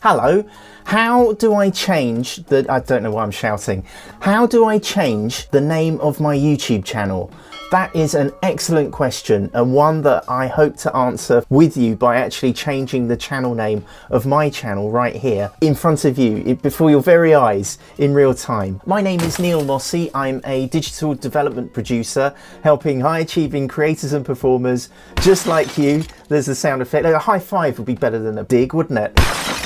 Hello, how do I change the, I don't know why I'm shouting. How do I change the name of my YouTube channel? That is an excellent question, and one that I hope to answer with you by actually changing the channel name of my channel right here in front of you, before your very eyes, in real time. My name is Neil Mossey. I'm a digital development producer helping high achieving creators and performers just like you. There's a sound effect. A high five would be better than a dig, wouldn't it?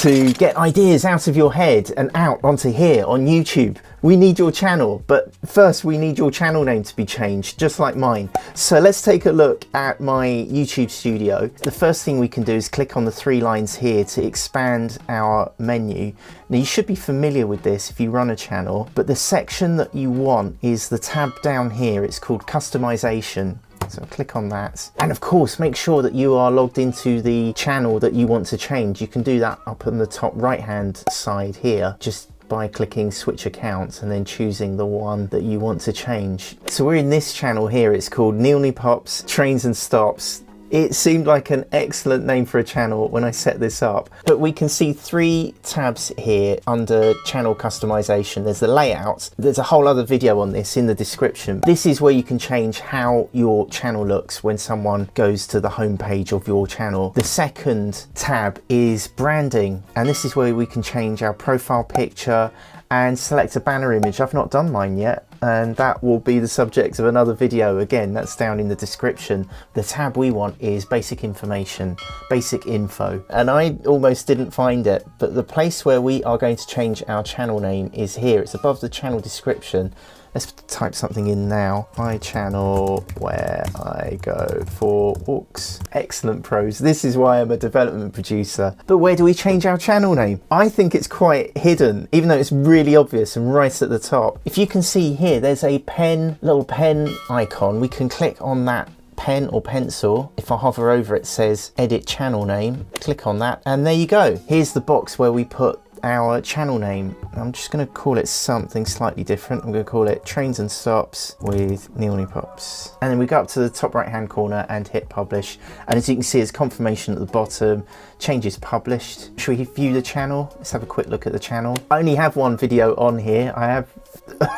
To get ideas out of your head and out onto here on YouTube. We need your channel, but first we need your channel name to be changed, just like mine. So let's take a look at my YouTube studio. The first thing we can do is click on the three lines here to expand our menu. Now you should be familiar with this if you run a channel, but the section that you want is the tab down here. It's called customization. So click on that, and of course make sure that you are logged into the channel that you want to change. You can do that up on the top right hand side here, just by clicking switch accounts and then choosing the one that you want to change. So we're in this channel here. It's called Neil Pops Trains and Stops. It seemed like an excellent name for a channel when I set this up, but we can see three tabs here under channel customization. There's the layout. There's a whole other video on this in the description. This is where you can change how your channel looks when someone goes to the home page of your channel. The second tab is branding, and this is where we can change our profile picture and select a banner image. I've not done mine yet, and that will be the subject of another video. Again, that's down in the description. The tab we want is basic information, basic info, and I almost didn't find it, but the place where we are going to change our channel name is here. It's above the channel description. Let's type something in now. My channel where I go for walks. Excellent prose. This is why I'm a development producer. But where do we change our channel name? I think it's quite hidden, even though it's really obvious and right at the top. If you can see here, there's a pen, little pen icon. We can click on that pen or pencil. If I hover over it, says edit channel name. Click on that, and there you go. Here's the box where we put our channel name. I'm just going to call it something slightly different. I'm going to call it Trains and Stops with Neil Pops. And then we go up to the top right hand corner and hit publish. And as you can see, there's confirmation at the bottom. Changes published. Should we view the channel? Let's have a quick look at the channel. I only have one video on here. I have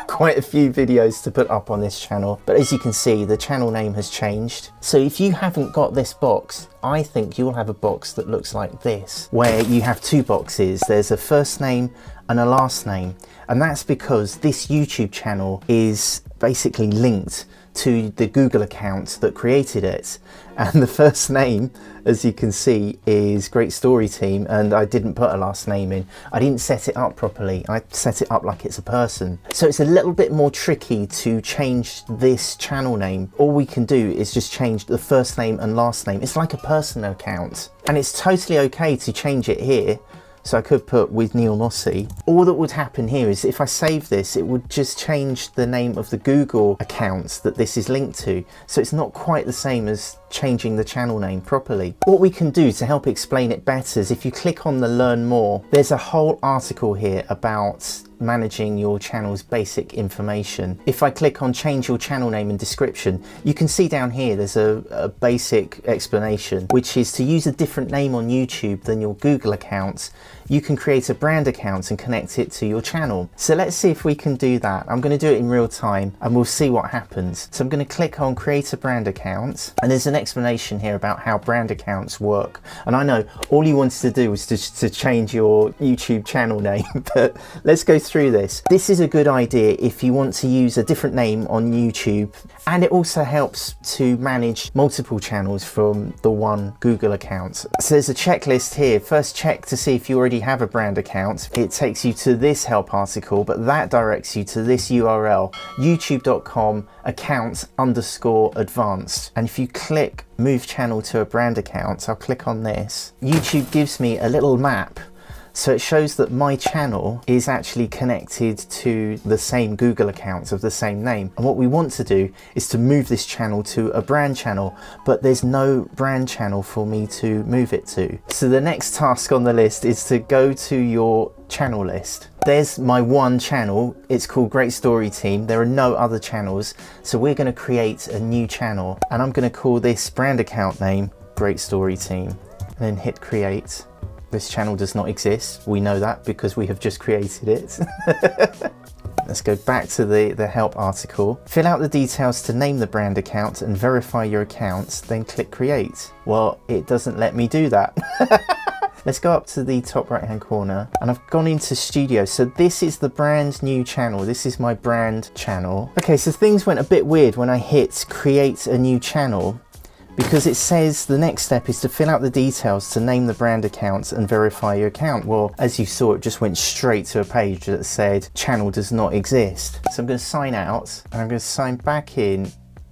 quite a few videos to put up on this channel, but as you can see, the channel name has changed. So if you haven't got this box, I think you'll have a box that looks like this, where you have two boxes. There's a first name and a last name, and that's because this YouTube channel is basically linked to the Google account that created it, and the first name, as you can see, is Great Story Team, and I didn't put a last name in. I didn't set it up properly. I set it up like it's a person. So it's a little bit more tricky to change this channel name. All we can do is just change the first name and last name. It's like a personal account, and it's totally okay to change it here. So I could put with Neil Mossey. All that would happen here is if I save this, it would just change the name of the Google accounts that this is linked to. So it's not quite the same as changing the channel name properly. What we can do to help explain it better is if you click on the learn more, there's a whole article here about managing your channel's basic information. If I click on change your channel name and description, you can see down here there's a basic explanation, which is to use a different name on YouTube than your Google account. You can create a brand account and connect it to your channel. So let's see if we can do that. I'm going to do it in real time and we'll see what happens. So I'm going to click on create a brand account, and there's an explanation here about how brand accounts work. And I know all you wanted to do was to change your YouTube channel name, but let's go through this. This is a good idea if you want to use a different name on YouTube, and it also helps to manage multiple channels from the one Google account. So there's a checklist here. First, check to see if you already have a brand account. It takes you to this help article, but that directs you to this URL, youtube.com/accounts_advanced. And if you click move channel to a brand account, I'll click on this. YouTube gives me a little map. So it shows that my channel is actually connected to the same Google accounts of the same name. And what we want to do is to move this channel to a brand channel, but there's no brand channel for me to move it to. So the next task on the list is to go to your channel list. There's my one channel. It's called Great Story Team. There are no other channels. So we're going to create a new channel, and I'm going to call this brand account name Great Story Team, and then hit create. This channel does not exist. We know that because we have just created it. Let's go back to the help article. Fill out the details to name the brand account and verify your accounts, then click create. Well, it doesn't let me do that. Let's go up to the top right hand corner and I've gone into studio. So this is the brand new channel. This is my brand channel. Okay, so things went a bit weird when I hit create a new channel, because it says the next step is to fill out the details to name the brand account and verify your account. Well, as you saw, it just went straight to a page that said channel does not exist. So I'm going to sign out and I'm going to sign back in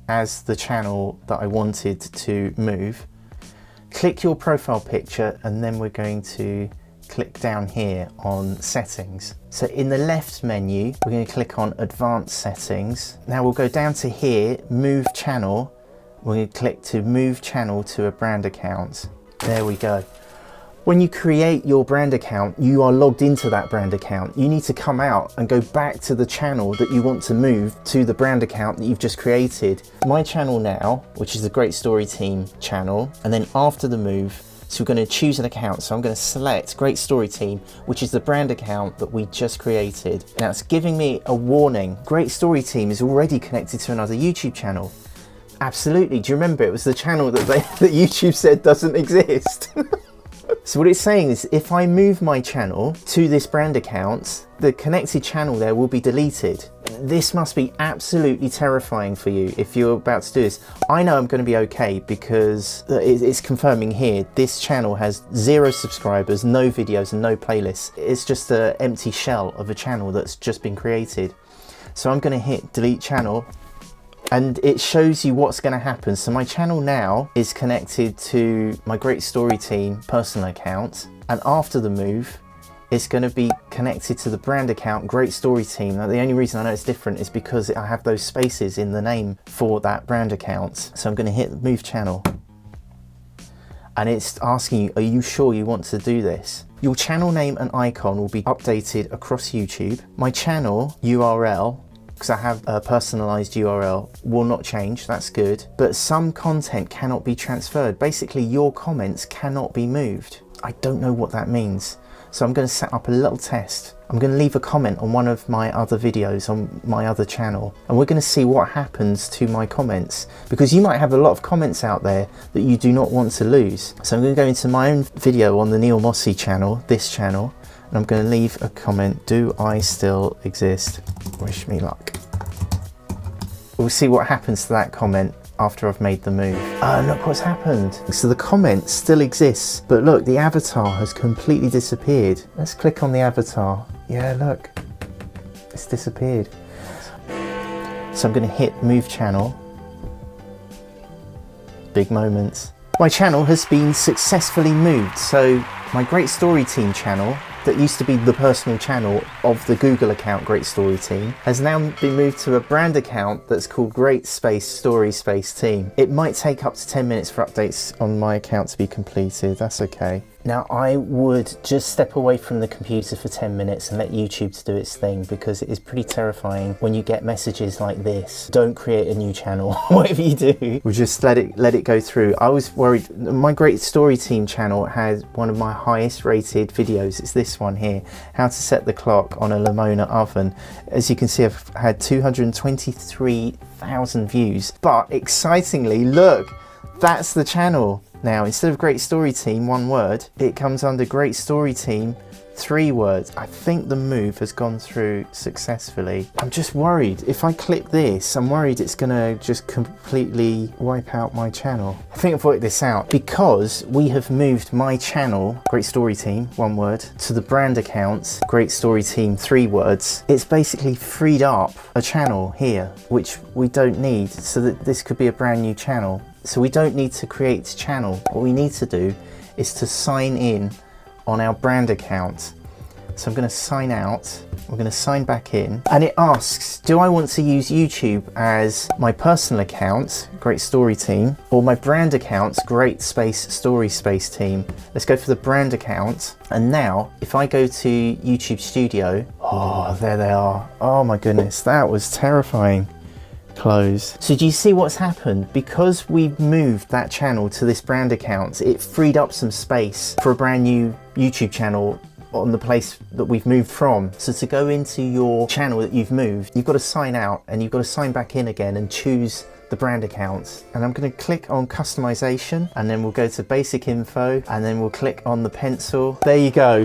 as the channel that I wanted to move. Click your profile picture and then we're going to click down here on settings. So in the left menu, we're going to click on advanced settings. Now we'll go down to here, move channel. We're going to click to move channel to a brand account. There we go. When you create your brand account, you are logged into that brand account. You need to come out and go back to the channel that you want to move to the brand account that you've just created. My channel now, which is the Great Story Team channel, and then after the move, so we're going to choose an account. So I'm going to select Great Story Team, which is the brand account that we just created. Now it's giving me a warning. Great Story Team is already connected to another YouTube channel. Absolutely. Do you remember it was the channel that that YouTube said doesn't exist? So what it's saying is if I move my channel to this brand account, the connected channel there will be deleted. This must be absolutely terrifying for you if you're about to do this. I know I'm going to be okay because it's confirming here this channel has 0 subscribers, no videos and no playlists. It's just an empty shell of a channel that's just been created. So I'm going to hit delete channel. And it shows you what's going to happen. So my channel now is connected to my Great Story Team personal account, and after the move it's going to be connected to the brand account Great Story Team. Now the only reason I know it's different is because I have those spaces in the name for that brand account. So I'm going to hit move channel and it's asking you, are you sure you want to do this? Your channel name and icon will be updated across YouTube. My channel URL, because I have a personalized URL, will not change, that's good. But some content cannot be transferred. Basically, your comments cannot be moved. I don't know what that means. So I'm going to set up a little test. I'm going to leave a comment on one of my other videos on my other channel. And we're going to see what happens to my comments. Because you might have a lot of comments out there that you do not want to lose. So I'm going to go into my own video on the Neil Mossy channel, this channel. And I'm going to leave a comment, do I still exist? Wish me luck. We'll see what happens to that comment after I've made the move. Look what's happened. So the comment still exists, but look, the avatar has completely disappeared. Let's click on the avatar. Yeah, look, it's disappeared. So I'm going to hit move channel. Big moments. My channel has been successfully moved. So my Great Story Team channel, that used to be the personal channel of the Google account Great Story Team, has now been moved to a brand account that's called Great Story Team. It might take up to 10 minutes for updates on my account to be completed. That's okay. Now I would just step away from the computer for 10 minutes and let YouTube do its thing, because it is pretty terrifying when you get messages like this. Don't create a new channel. Whatever you do, we'll just let it go through. I was worried. My Great Story Team channel has one of my highest rated videos. It's this one here, how to set the clock on a Lamona oven. As you can see, I've had 223,000 views, but excitingly, look, that's the channel. Now, instead of Great Story Team, one word, it comes under Great Story Team, 3 words. I think the move has gone through successfully. I'm just worried. If I click this, I'm worried it's gonna just completely wipe out my channel. I think I've worked this out. Because we have moved my channel, Great Story Team, 1 word, to the brand account, Great Story Team, 3 words, it's basically freed up a channel here, which we don't need, so that this could be a brand new channel. So we don't need to create a channel. What we need to do is to sign in on our brand account. So I'm going to sign out. We're going to sign back in. And it asks, do I want to use YouTube as my personal account, Great Story Team, or my brand account, Great Story Team? Let's go for the brand account. And now, if I go to YouTube Studio, oh, there they are. Oh my goodness, that was terrifying. Close. So do you see what's happened? Because we've moved that channel to this brand account, it freed up some space for a brand new YouTube channel on the place that we've moved from. So to go into your channel that you've moved, you've got to sign out and you've got to sign back in again and choose the brand accounts. And I'm going to click on customization, and then we'll go to basic info, and then we'll click on the pencil. There you go.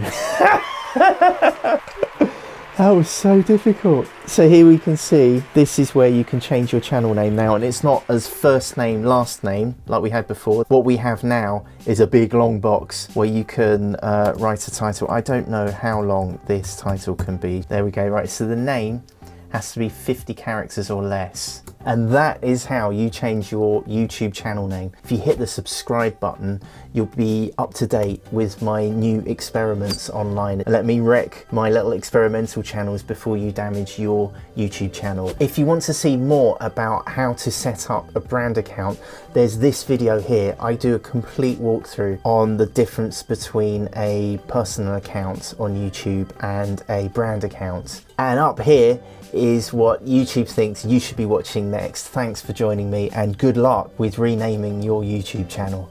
That was so difficult. So here we can see this is where you can change your channel name now, and it's not as first name, last name like we had before. What we have now is a big long box where you can write a title. I don't know how long this title can be. There we go. Right, so the name has to be 50 characters or less. And that is how you change your YouTube channel name. If you hit the subscribe button, you'll be up to date with my new experiments online. Let me wreck my little experimental channels before you damage your YouTube channel. If you want to see more about how to set up a brand account, there's this video here. I do a complete walkthrough on the difference between a personal account on YouTube and a brand account. And up here is what YouTube thinks you should be watching next. Thanks for joining me, and good luck with renaming your YouTube channel.